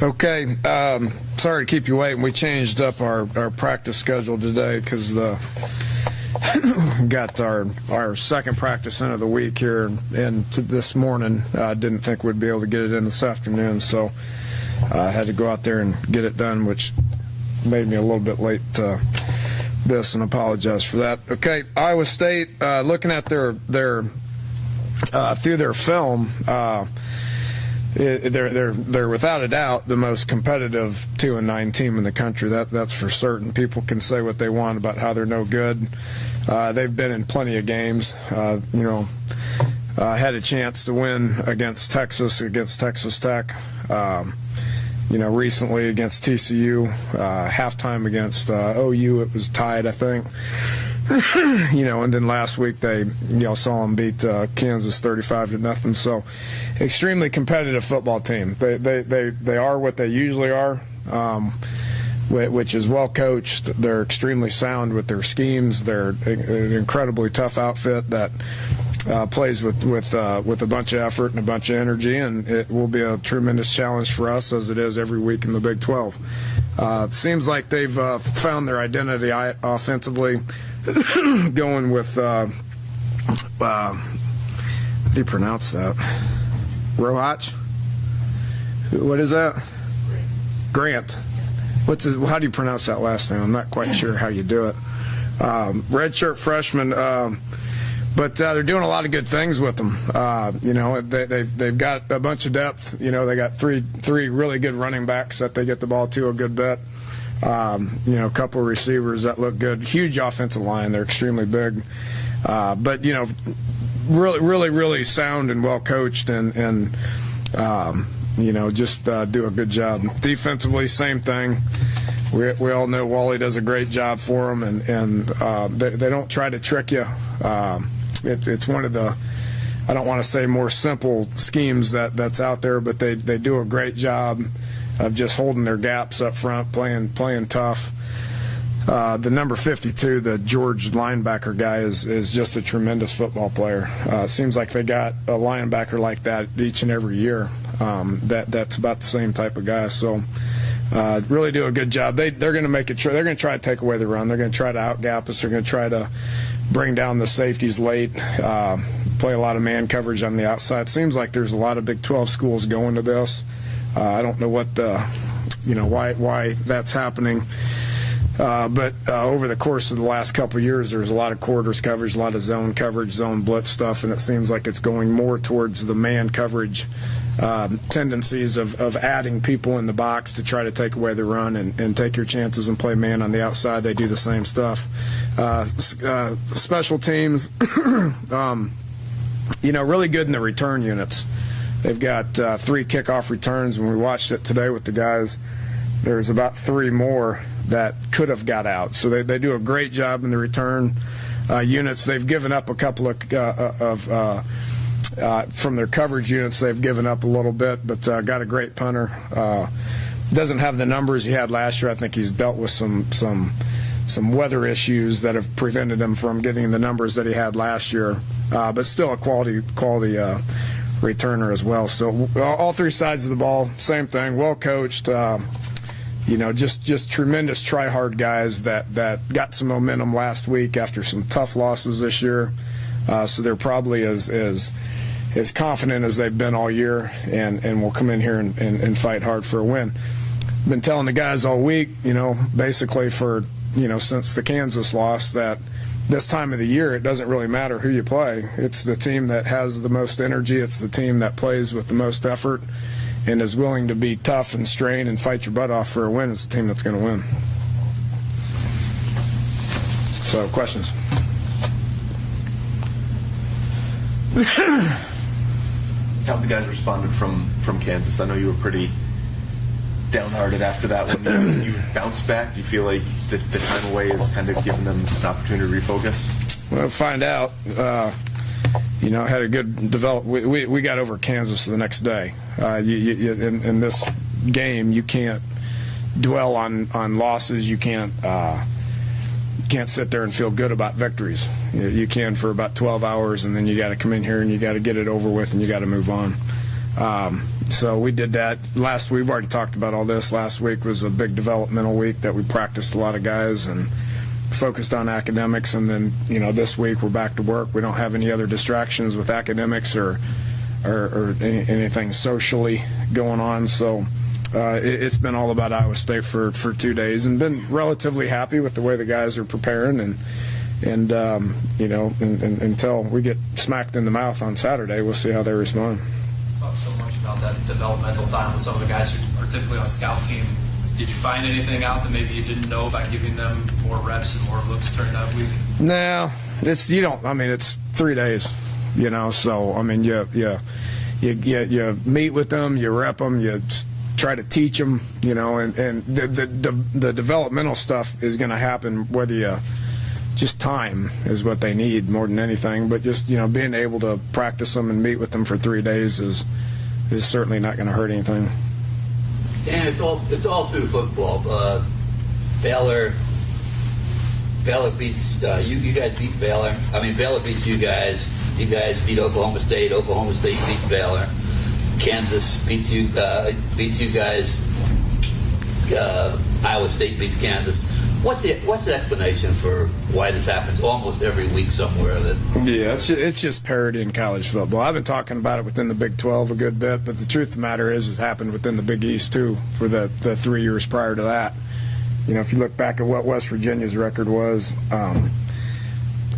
Okay, sorry to keep you waiting. We changed up our practice schedule today because got our second practice in of the week here, and this morning I didn't think we'd be able to get it in this afternoon, so I had to go out there and get it done, which made me a little bit late to this, and apologize for that. Okay, Iowa State, looking at their through their film, they're without a doubt the most competitive 2-9 team in the country. That's for certain. People can say what they want about how they're no good. They've been in plenty of games. Had a chance to win against Texas Tech. Recently against TCU. Halftime against OU, it was tied, I think. And then last week they saw them beat Kansas 35-0. So extremely competitive football team. They are what they usually are, which is well coached. They're extremely sound with their schemes. They're an incredibly tough outfit that plays with a bunch of effort and a bunch of energy, and it will be a tremendous challenge for us, as it is every week in the Big 12. It seems like they've found their identity offensively. Going with, how do you pronounce that? Roach? What is that? Grant. How do you pronounce that last name? I'm not quite sure how you do it. Redshirt freshman, but they're doing a lot of good things with them. They've got a bunch of depth. They got three really good running backs that they get the ball to a good bit. A couple of receivers that look good. Huge offensive line. They're extremely big. But really sound and well coached, and just do a good job. Defensively, same thing. We all know Wally does a great job for them, and they don't try to trick you. It's one of the, I don't want to say more simple schemes that's out there, but they do a great job of just holding their gaps up front, playing tough. The number 52, the George linebacker guy, is just a tremendous football player. Seems like they got a linebacker like that each and every year. That's about the same type of guy. So really do a good job. They're going to make it. They're going to try to take away the run. They're going to try to outgap us. They're going to try to bring down the safeties late. Play a lot of man coverage on the outside. Seems like there's a lot of Big 12 schools going to this. I don't know what why that's happening. But over the course of the last couple of years, there's a lot of quarters coverage, a lot of zone coverage, zone blitz stuff, and it seems like it's going more towards the man coverage tendencies of adding people in the box to try to take away the run and take your chances and play man on the outside. They do the same stuff. Special teams, really good in the return units. They've got 3 kickoff returns. When we watched it today with the guys, there's about 3 more that could have got out. So they do a great job in the return units. They've given up a couple of from their coverage units. They've given up a little bit, but got a great punter. Doesn't have the numbers he had last year. I think he's dealt with some weather issues that have prevented him from getting the numbers that he had last year. But still a quality returner as well. So all 3 sides of the ball, same thing, well coached. Just tremendous try-hard guys that got some momentum last week after some tough losses this year. So they're probably as confident as they've been all year, and will come in here and fight hard for a win. Been telling the guys all week, basically for since the Kansas loss, that this time of the year it doesn't really matter who you play. It's the team that has the most energy. It's the team that plays with the most effort and is willing to be tough and strain and fight your butt off for a win. It's the team that's going to win. So, questions? How the guys responded from Kansas? I know you were pretty downhearted after that one. You bounced back. Do you feel like the time away has kind of given them an opportunity to refocus? We'll find out. Had a good development. We got over Kansas the next day. In this game, you can't dwell on losses. You can't sit there and feel good about victories. You can for about 12 hours, and then you got to come in here and you got to get it over with, and you got to move on. So we did that last week. We've already talked about all this. Last week was a big developmental week that we practiced a lot of guys and focused on academics. And then, this week we're back to work. We don't have any other distractions with academics or anything socially going on. So it's been all about Iowa State for 2 days, and been relatively happy with the way the guys are preparing. And until we get smacked in the mouth on Saturday, we'll see how they respond. Talk so much about that developmental time with some of the guys who are typically on scout team. Did you find anything out that maybe you didn't know about giving them more reps and more looks during that week? No, it's 3 days, So you meet with them, you rep them, you try to teach them, and the developmental stuff is going to happen whether you. Just time is what they need more than anything, but just being able to practice them and meet with them for 3 days is certainly not going to hurt anything. And it's all through football. Baylor beats you guys beat Baylor. I mean, Baylor beats you guys. You guys beat Oklahoma State. Oklahoma State beats Baylor. Kansas beats you guys. Iowa State beats Kansas. What's the explanation for why this happens almost every week somewhere? Yeah, it's just parity in college football. I've been talking about it within the Big 12 a good bit, but the truth of the matter is it's happened within the Big East too for the 3 years prior to that. If you look back at what West Virginia's record was,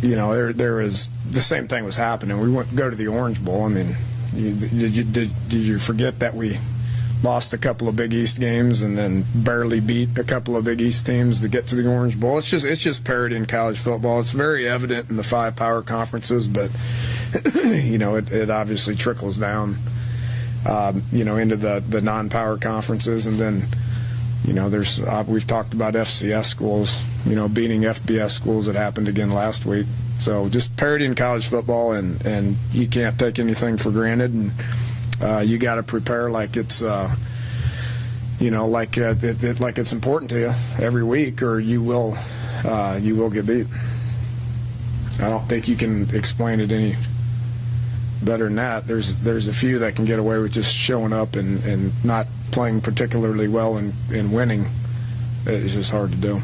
there is the same thing was happening. We went go to the Orange Bowl. I mean, did you forget that we lost a couple of Big East games and then barely beat a couple of Big East teams to get to the Orange Bowl? It's just parity in college football. It's very evident in the 5 power conferences, but it obviously trickles down into the non-power conferences. And then there's we've talked about FCS schools beating FBS schools. That happened again last week. So just parity in college football, and you can't take anything for granted. And you got to prepare like it's, like it's important to you every week, or you will get beat. I don't think you can explain it any better than that. There's a few that can get away with just showing up and not playing particularly well and winning. It's just hard to do.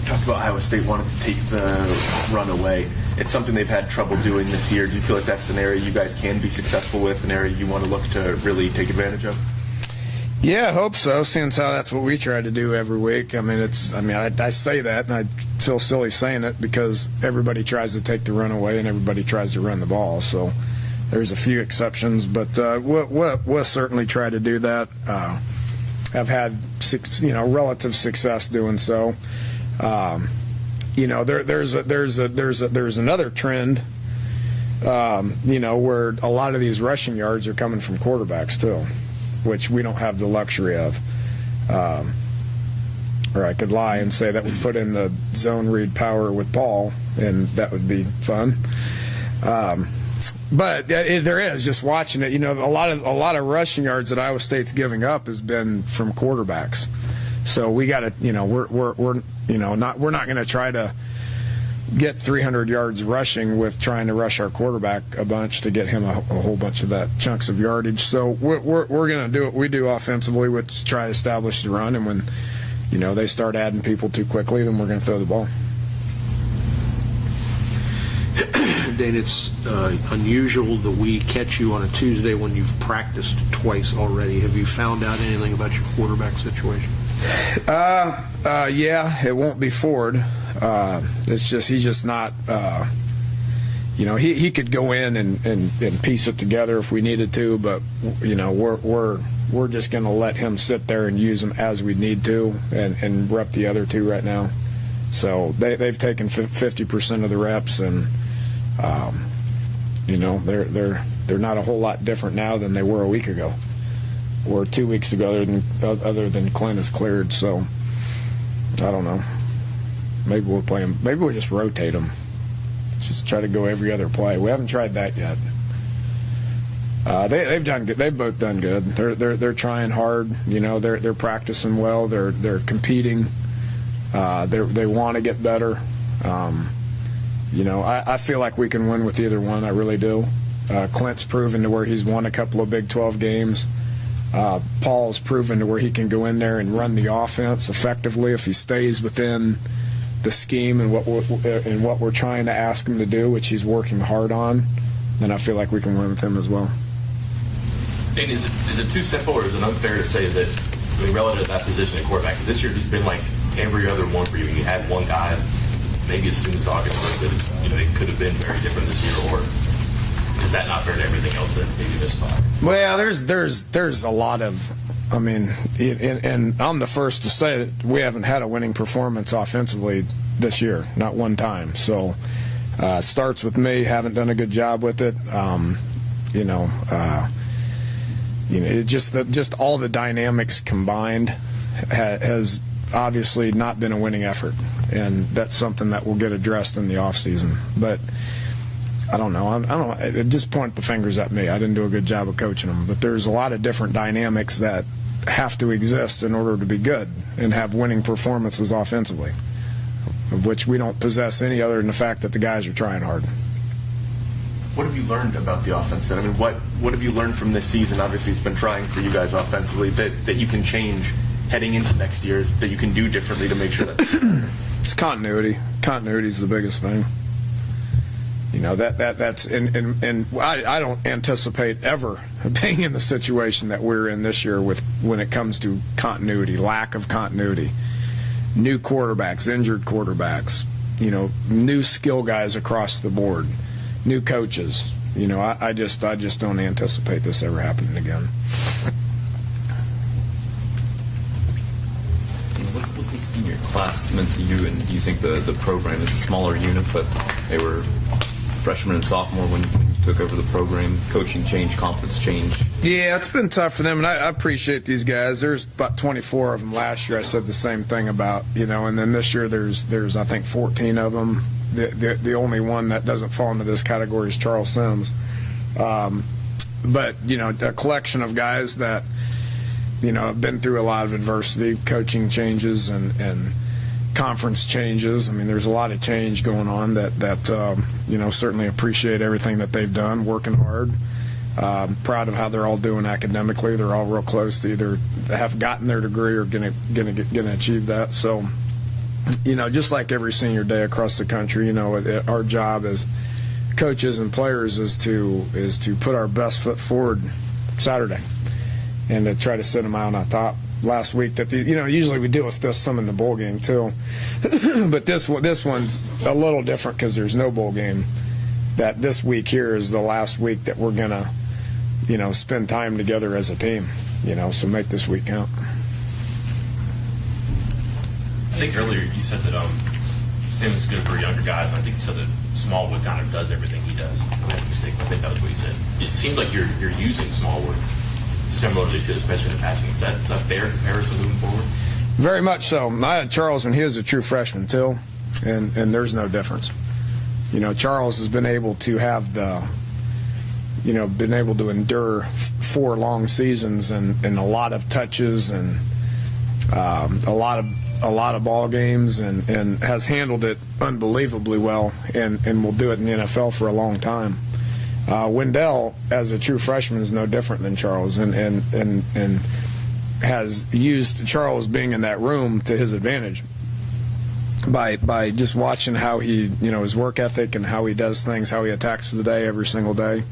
Talked about Iowa State wanted to take the run away. It's something they've had trouble doing this year. Do you feel like that's an area you guys can be successful with, an area you want to look to really take advantage of? Yeah, I hope so, since that's what we try to do every week. I mean, I say that, and I feel silly saying it because everybody tries to take the run away and everybody tries to run the ball. So there's a few exceptions, but we'll certainly try to do that. I've had relative success doing so. There's another trend, where a lot of these rushing yards are coming from quarterbacks too, which we don't have the luxury of. Or I could lie and say that we put in the zone read power with Paul, and that would be fun. But there is, just watching it, a lot of rushing yards that Iowa State's giving up has been from quarterbacks. So we got to, we're not going to try to get 300 yards rushing with trying to rush our quarterback a bunch to get him a whole bunch of that chunks of yardage. So we're going to do what we do offensively, which is try to establish the run. And when they start adding people too quickly, then we're going to throw the ball. Dane, it's unusual that we catch you on a Tuesday when you've practiced twice already. Have you found out anything about your quarterback situation? Yeah, it won't be Ford. It's just he's just not. He could go in and piece it together if we needed to, but we're just going to let him sit there and use him as we need to, and rep the other two right now. So they've taken 50% of the reps, and they're not a whole lot different now than they were a week ago or 2 weeks ago, other than Clint is cleared. So I don't know. Maybe we'll play him. Maybe we'll just rotate him. Just try to go every other play. We haven't tried that yet. They've done good. They've both done good. They're trying hard. They're practicing well. They're competing. They want to get better. I feel like we can win with either one. I really do. Clint's proven to where he's won a couple of Big 12 games. Paul's proven to where he can go in there and run the offense effectively if he stays within the scheme and what we're trying to ask him to do, which he's working hard on. Then I feel like we can win with him as well. Dane, is it too simple, or is it unfair to say that, I mean, relative to that position at quarterback, this year has been like every other one for you? You had one guy, maybe as soon as August 1st, that it could have been very different this year, or is that not fair to everything else that maybe this time? Well, there's a lot of, I mean, and I'm the first to say that we haven't had a winning performance offensively this year, not one time. So it starts with me, haven't done a good job with it. It just all the dynamics combined has obviously not been a winning effort, and that's something that will get addressed in the offseason. But I don't know. It just point the fingers at me. I didn't do a good job of coaching them. But there's a lot of different dynamics that have to exist in order to be good and have winning performances offensively, of which we don't possess any other than the fact that the guys are trying hard. What have you learned about the offense? I mean, what have you learned from this season? Obviously, it's been trying for you guys offensively that you can change heading into next year, that you can do differently to make sure that it's continuity. Continuity is the biggest thing. That's and I don't anticipate ever being in the situation that we're in this year with when it comes to continuity, lack of continuity, new quarterbacks, injured quarterbacks, new skill guys across the board, new coaches. I just don't anticipate this ever happening again. What's the senior class meant to you, and do you think the program is a smaller unit, but they were freshman and sophomore when you took over the program? Coaching change, confidence change. Yeah, it's been tough for them, and I appreciate these guys. There's about 24 of them last year. I said the same thing about, and then this year there's I think 14 of them. The only one that doesn't fall into this category is Charles Sims. But a collection of guys that have been through a lot of adversity, coaching changes and conference changes. I mean, there's a lot of change going on that certainly appreciate everything that they've done, working hard. Proud of how they're all doing academically. They're all real close to either have gotten their degree or going to achieve that. So, just like every senior day across the country, our job as coaches and players is to put our best foot forward Saturday and to try to sit them out on top. Last week that usually we deal with this some in the bowl game too, but this one's a little different because there's no bowl game. That this week here is the last week that we're gonna spend time together as a team. So make this week count. I think earlier you said that Sims is good for younger guys. I think you said that Smallwood kind of does everything he does. If I'm not mistaken, I think that was what you said. It seems like you're using Smallwood similarly to, especially in the passing. Is that fair comparison moving forward? Very much so. I had Charles when he was a true freshman too, and there's no difference. Charles has been able to have been able to endure 4 long seasons and a lot of touches and a lot of ball games and has handled it unbelievably well and will do it in the NFL for a long time. Wendell, as a true freshman, is no different than Charles, and has used Charles being in that room to his advantage by just watching how he, his work ethic and how he does things, how he attacks the day every single day,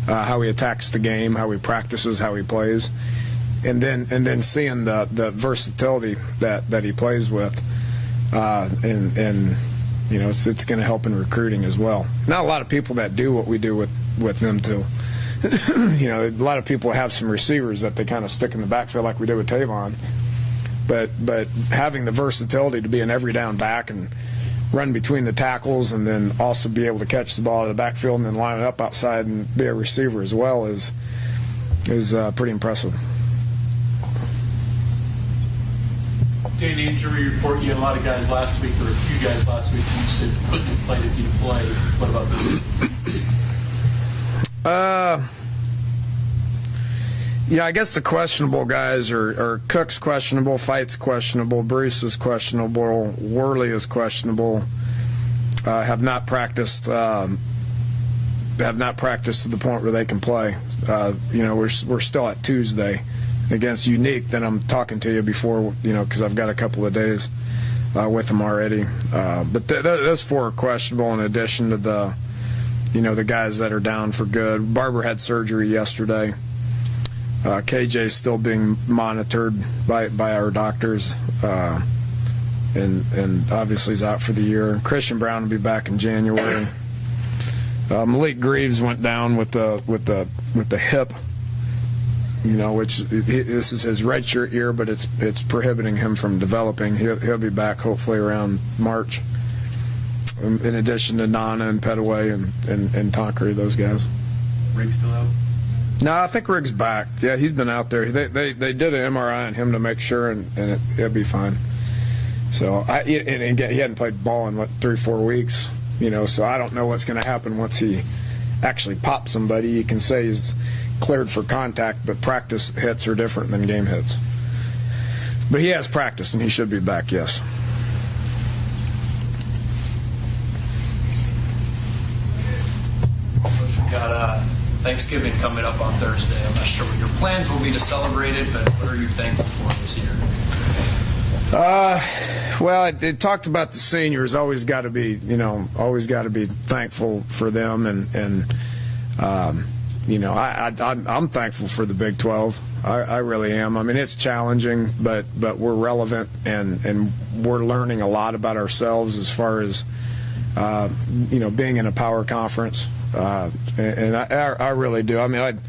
how he attacks the game, how he practices, how he plays, and then seeing the versatility that he plays with, and it's going to help in recruiting as well. Not a lot of people that do what we do with them too. A lot of people have some receivers that they kind of stick in the backfield like we did with Tavon. But having the versatility to be an every down back and run between the tackles and then also be able to catch the ball out of the backfield and then line it up outside and be a receiver as well is pretty impressive. Dane, injury report, you had a lot of guys last week, or a few guys last week, you said couldn't have played if you'd play. What about this week? I guess the questionable guys are Cook's questionable, Fight's questionable, Bruce is questionable, Worley is questionable, have not practiced have not practiced to the point where they can play. We're still at Tuesday against Unique. Then I'm talking to you before, because I've got a couple of days with them already. But those 4 are questionable in addition to the guys that are down for good. Barber had surgery yesterday. KJ's still being monitored by our doctors, and obviously is out for the year. Christian Brown will be back in January. Malik Greaves went down with the hip, which this is his redshirt year, but it's prohibiting him from developing. He'll be back hopefully around March. In addition to Nana and Petaway and Tonkery, those guys. Riggs still out? No, I think Riggs back. Yeah, he's been out there. They did an MRI on him to make sure, and it'll be fine. So he hadn't played ball in 3-4 weeks. So I don't know what's going to happen once he actually pops somebody. You can say he's cleared for contact, but practice hits are different than game hits. But he has practiced, and he should be back, yes. We've got Thanksgiving coming up on Thursday. I'm not sure what your plans will be to celebrate it, but what are you thankful for this year? Well, it talked about the seniors. Always got to be thankful for them, and I'm thankful for the Big 12. I really am. I mean, it's challenging, but we're relevant, and we're learning a lot about ourselves as far as being in a power conference. And I really do. I mean,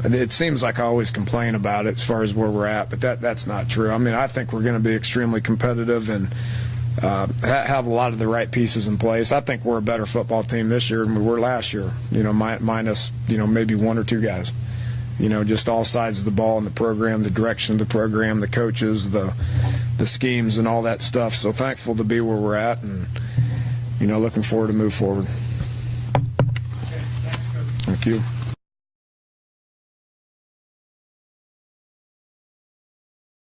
it seems like I always complain about it as far as where we're at, but that's not true. I mean, I think we're going to be extremely competitive and have a lot of the right pieces in place. I think we're a better football team this year than we were last year, minus, maybe 1 or 2 guys. Just all sides of the ball in the program, the direction of the program, the coaches, the schemes, and all that stuff. So thankful to be where we're at, and, looking forward to move forward. Okay, thanks, Coach. Thank you.